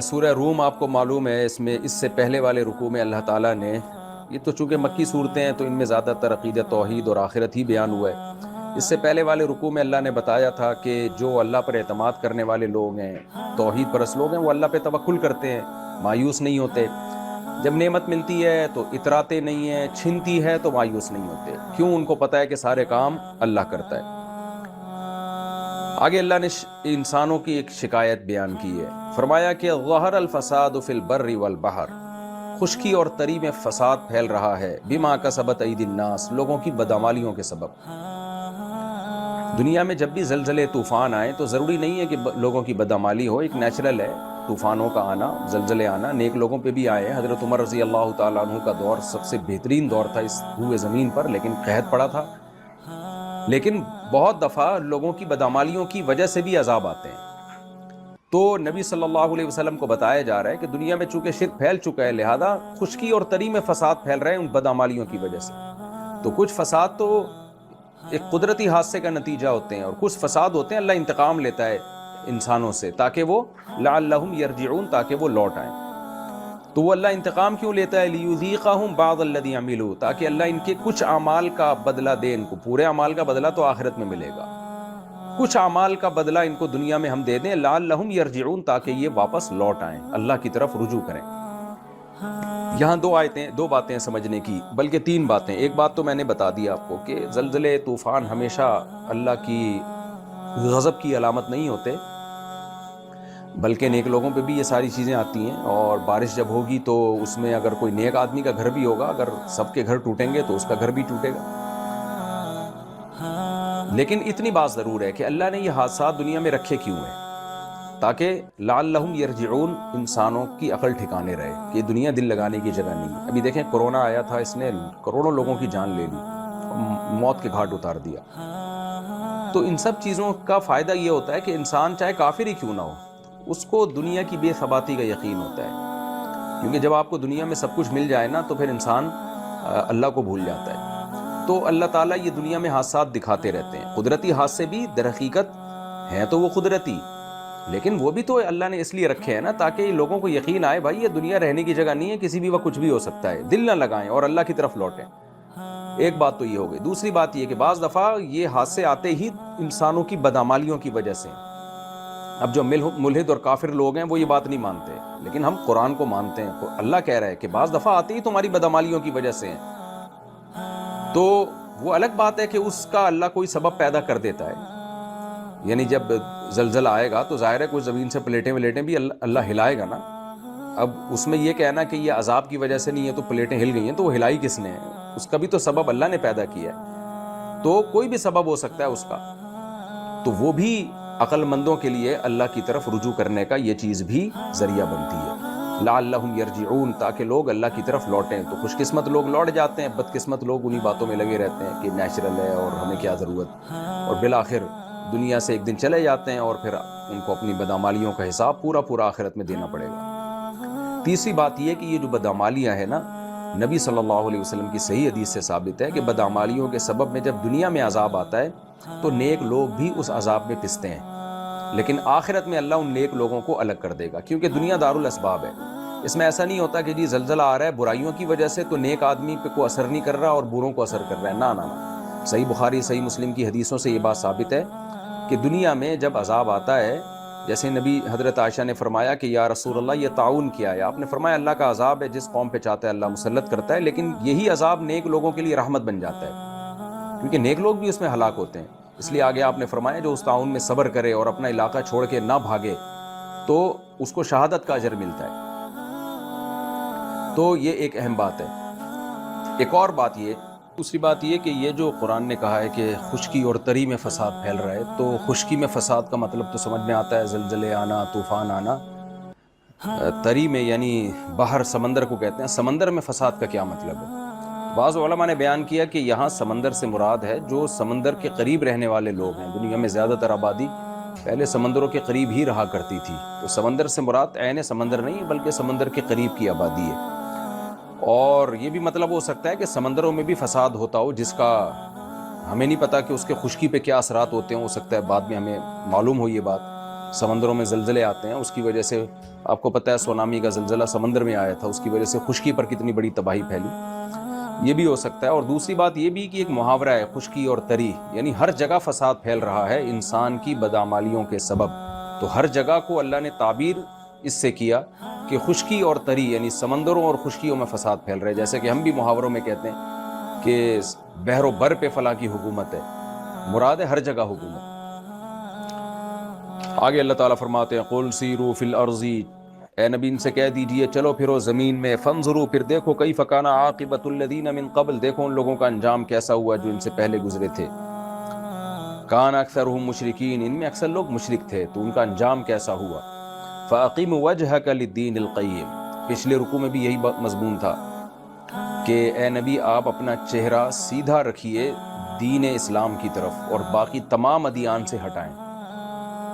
سورہ روم آپ کو معلوم ہے، اس سے پہلے والے رکوع میں اللہ تعالیٰ نے، یہ تو چونکہ مکی صورتیں ہیں تو ان میں زیادہ تر عقیدہ توحید اور آخرت ہی بیان ہوا ہے۔ اس سے پہلے والے رکوع میں اللہ نے بتایا تھا کہ جو اللہ پر اعتماد کرنے والے لوگ ہیں، توحید پرست لوگ ہیں، وہ اللہ پہ توکل کرتے ہیں، مایوس نہیں ہوتے۔ جب نعمت ملتی ہے تو اتراتے نہیں ہیں، چھنتی ہے تو مایوس نہیں ہوتے، کیوں؟ ان کو پتہ ہے کہ سارے کام اللہ کرتا ہے۔ آگے اللہ نے انسانوں کی ایک شکایت بیان کی ہے، فرمایا کہ ظہر الفساد فی البر والبحر، خشکی اور تری میں فساد پھیل رہا ہے، بما کسبت ایدی الناس، لوگوں کی بدعمالیوں کے سبب۔ دنیا میں جب بھی زلزلے طوفان آئیں تو ضروری نہیں ہے کہ لوگوں کی بدعمالی ہو، ایک نیچرل ہے طوفانوں کا آنا، زلزلے آنا، نیک لوگوں پہ بھی آئے ہیں۔ حضرت عمر رضی اللہ تعالیٰ عنہ کا دور سب سے بہترین دور تھا اس روئے زمین پر، لیکن قحط پڑا تھا۔ لیکن بہت دفعہ لوگوں کی بدعمالیوں کی وجہ سے بھی عذاب آتے ہیں۔ تو نبی صلی اللہ علیہ وسلم کو بتایا جا رہا ہے کہ دنیا میں چونکہ شرک پھیل چکا ہے، لہذا خشکی اور تری میں فساد پھیل رہے ہیں ان بدعمالیوں کی وجہ سے۔ تو کچھ فساد تو ایک قدرتی حادثے کا نتیجہ ہوتے ہیں، اور کچھ فساد ہوتے ہیں اللہ انتقام لیتا ہے انسانوں سے تاکہ وہ لعلہم یرجعون، تاکہ وہ لوٹ آئیں۔ تو وہ اللہ انتقام کیوں لیتا ہے؟ لیذیقہم بعض الذی عملوا، تاکہ اللہ ان کے کچھ اعمال کا بدلہ دے ان کو۔ پورے اعمال کا بدلہ تو آخرت میں ملے گا، کچھ اعمال کا بدلہ ان کو دنیا میں ہم دے دیں، لعلہم یرجعون، تاکہ یہ واپس لوٹ آئیں، اللہ کی طرف رجوع کریں۔ یہاں دو باتیں سمجھنے کی، بلکہ تین باتیں۔ ایک بات تو میں نے بتا دی آپ کو کہ زلزلے طوفان ہمیشہ اللہ کی غضب کی علامت نہیں ہوتے، بلکہ نیک لوگوں پہ بھی یہ ساری چیزیں آتی ہیں۔ اور بارش جب ہوگی تو اس میں اگر کوئی نیک آدمی کا گھر بھی ہوگا، اگر سب کے گھر ٹوٹیں گے تو اس کا گھر بھی ٹوٹے گا۔ لیکن اتنی بات ضرور ہے کہ اللہ نے یہ حادثات دنیا میں رکھے کیوں ہیں؟ تاکہ لعلہم یرجعون، انسانوں کی عقل ٹھکانے رہے کہ یہ دنیا دل لگانے کی جگہ نہیں ہے۔ ابھی دیکھیں کورونا آیا تھا، اس نے کروڑوں لوگوں کی جان لے لی، موت کے گھاٹ اتار دیا۔ تو ان سب چیزوں کا فائدہ یہ ہوتا ہے کہ انسان چاہے کافر ہی کیوں نہ ہو، اس کو دنیا کی بے ثباتی کا یقین ہوتا ہے، کیونکہ جب آپ کو دنیا میں سب کچھ مل جائے نا تو پھر انسان اللہ کو بھول جاتا ہے۔ تو اللہ تعالیٰ یہ دنیا میں حادثات دکھاتے رہتے ہیں، قدرتی حادثے بھی در حقیقت ہیں تو وہ قدرتی، لیکن وہ بھی تو اللہ نے اس لیے رکھے ہیں نا تاکہ لوگوں کو یقین آئے بھائی یہ دنیا رہنے کی جگہ نہیں ہے، کسی بھی وقت کچھ بھی ہو سکتا ہے، دل نہ لگائیں اور اللہ کی طرف لوٹیں۔ ایک بات تو یہ ہو گئی۔ دوسری بات یہ کہ بعض دفعہ یہ حادثے آتے ہی انسانوں کی بدعمالیوں کی وجہ سے۔ اب جو ملحد اور کافر لوگ ہیں وہ یہ بات نہیں مانتے، لیکن ہم قرآن کو مانتے ہیں۔ اللہ کہہ رہا ہے کہ بعض دفعہ آتے ہی تمہاری بدعمالیوں کی وجہ سے ہیں، تو وہ الگ بات ہے کہ اس کا اللہ کوئی سبب پیدا کر دیتا ہے۔ یعنی جب زلزلہ آئے گا تو ظاہر ہے کچھ زمین سے پلیٹیں بھی اللہ ہلائے گا نا۔ اب اس میں یہ کہنا کہ یہ عذاب کی وجہ سے نہیں ہے تو پلیٹیں ہل گئی ہیں، تو وہ ہلائی کس نے ہے؟ اس کا بھی تو سبب اللہ نے پیدا کیا ہے۔ تو کوئی بھی سبب ہو سکتا ہے اس کا، تو وہ بھی عقل مندوں کے لیے اللہ کی طرف رجوع کرنے کا یہ چیز بھی ذریعہ بنتی ہے، لعلہم یرجعون، تاکہ لوگ اللہ کی طرف لوٹیں۔ تو خوش قسمت لوگ لوٹ جاتے ہیں، بد قسمت لوگ انہی باتوں میں لگے رہتے ہیں کہ نیچرل ہے اور ہمیں کیا ضرورت، اور بالآخر دنیا سے ایک دن چلے جاتے ہیں اور پھر ان کو اپنی بدعمالیوں کا حساب پورا آخرت میں دینا پڑے گا۔ تیسری بات یہ کہ یہ جو بدعمالیاں ہیں نا، نبی صلی اللہ علیہ وسلم کی صحیح حدیث سے ثابت ہے کہ بدعمالیوں کے سبب میں جب دنیا میں عذاب آتا ہے تو نیک لوگ بھی اس عذاب میں پستے ہیں، لیکن آخرت میں اللہ ان نیک لوگوں کو الگ کر دے گا، کیونکہ دنیا دارالاسباب ہے۔ اس میں ایسا نہیں ہوتا کہ جی زلزلہ آ رہا ہے برائیوں کی وجہ سے تو نیک آدمی پہ کوئی اثر نہیں کر رہا اور بروں کو اثر کر رہا ہے، نہ۔ صحیح بخاری صحیح مسلم کی حدیثوں سے یہ بات ثابت ہے کہ دنیا میں جب عذاب آتا ہے، جیسے نبی حضرت عائشہ نے فرمایا کہ یا رسول اللہ یہ طاعون کیا ہے، آپ نے فرمایا اللہ کا عذاب ہے، جس قوم پہ چاہتا ہے اللہ مسلط کرتا ہے، لیکن یہی عذاب نیک لوگوں کے لیے رحمت بن جاتا ہے، کیونکہ نیک لوگ بھی اس میں ہلاک ہوتے ہیں۔ اس لیے آگے آپ نے فرمایا جو اس طاعون میں صبر کرے اور اپنا علاقہ چھوڑ کے نہ بھاگے تو اس کو شہادت کا اجر ملتا ہے۔ تو یہ ایک اہم بات ہے۔ ایک اور بات یہ، دوسری بات یہ کہ یہ جو قرآن نے کہا ہے کہ خشکی اور تری میں فساد پھیل رہا ہے، تو خشکی میں فساد کا مطلب تو سمجھ میں آتا ہے زلزلے آنا، طوفان آنا۔ تری میں یعنی باہر سمندر کو کہتے ہیں، سمندر میں فساد کا کیا مطلب ہے؟ بعض علماء نے بیان کیا کہ یہاں سمندر سے مراد ہے جو سمندر کے قریب رہنے والے لوگ ہیں۔ دنیا میں زیادہ تر آبادی پہلے سمندروں کے قریب ہی رہا کرتی تھی، تو سمندر سے مراد عین سمندر نہیں بلکہ سمندر کے قریب کی آبادی ہے۔ اور یہ بھی مطلب ہو سکتا ہے کہ سمندروں میں بھی فساد ہوتا ہو جس کا ہمیں نہیں پتا کہ اس کے خشکی پہ کیا اثرات ہوتے ہیں، ہو سکتا ہے بعد میں ہمیں معلوم ہو یہ بات، سمندروں میں زلزلے آتے ہیں، اس کی وجہ سے آپ کو پتہ ہے سونامی کا زلزلہ سمندر میں آیا تھا، اس کی وجہ سے خشکی پر کتنی بڑی تباہی پھیلی، یہ بھی ہو سکتا ہے۔ اور دوسری بات یہ بھی کہ ایک محاورہ ہے خشکی اور تری، یعنی ہر جگہ فساد پھیل رہا ہے انسان کی بدعمالیوں کے سبب، تو ہر جگہ کو اللہ نے تعبیر اس سے کیا کہ خشکی اور تری، یعنی سمندروں اور خشکیوں میں فساد پھیل رہے، جیسے کہ ہم بھی محاوروں میں کہتے ہیں کہ بحر و بر پہ فلاں کی حکومت ہے، مراد ہے ہر جگہ حکومت۔ آگے اللہ تعالیٰ فرماتے ہیں قُلْ سِیرُوا فِی الْأَرْضِ، اے نبی ان سے کہہ دیجئے چلو پھرو زمین میں، فانظروا پھر دیکھو کیف کان عاقبۃ الذین من قبل، دیکھو ان لوگوں کا انجام کیسا ہوا جو ان سے پہلے گزرے تھے، کان اکثرهم مشرکین، ان میں اکثر لوگ مشرک تھے تو ان کا انجام کیسا ہوا۔ فَأَقِمْ وَجْهَكَ لِلدِّینِ الْقَیِّمِ، پچھلے رکوع میں بھی یہی مضمون تھا کہ اے نبی آپ اپنا چہرہ سیدھا رکھیے دین اسلام کی طرف اور باقی تمام ادیان سے ہٹائیں،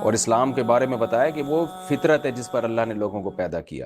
اور اسلام کے بارے میں بتایا کہ وہ فطرت ہے جس پر اللہ نے لوگوں کو پیدا کیا۔